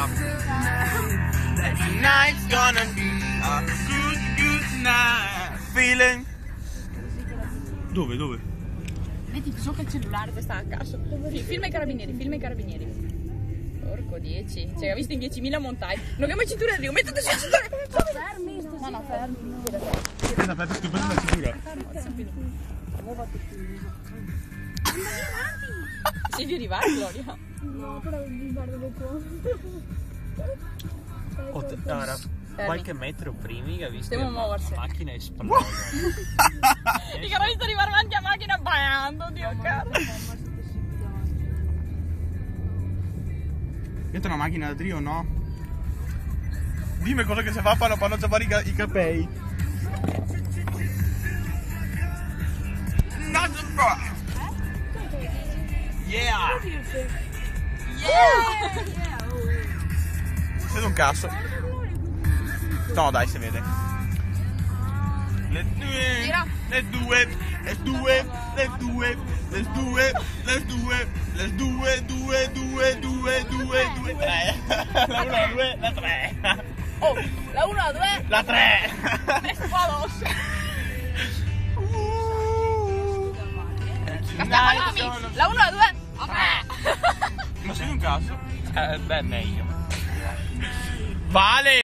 Raga, tonight's gonna be a good night. Feeling. Dove? Vedi, gioca il cellulare, questa a caso. Filma i carabinieri. Porco 10. Cioè, ha visto in 10.000 montai. Non abbiamo cintura, dico, mettete su cintura. Fermi. No, fermi. Aspetta, sto facendo la cintura. Sei più arrivare, Gloria? No, però guarda dopo. Ora, qualche metro prima che ha visto Stiamo la muoversi. macchina esplode. I carabinieri arrivano avanti a macchina baiando, Dio caro. Dentro una macchina da trio, no? Dimmi cosa che si fa quando ci fare i capelli. Yeah! Vedo un cazzo. No, dai, si vede. Let's do it. Tre. La 1, la 2, la 3. Oh, la 1, la 2. La 3. Spalos. La 1, la 2. La 3. Ma sei un cazzo? Beh, meglio. Vale!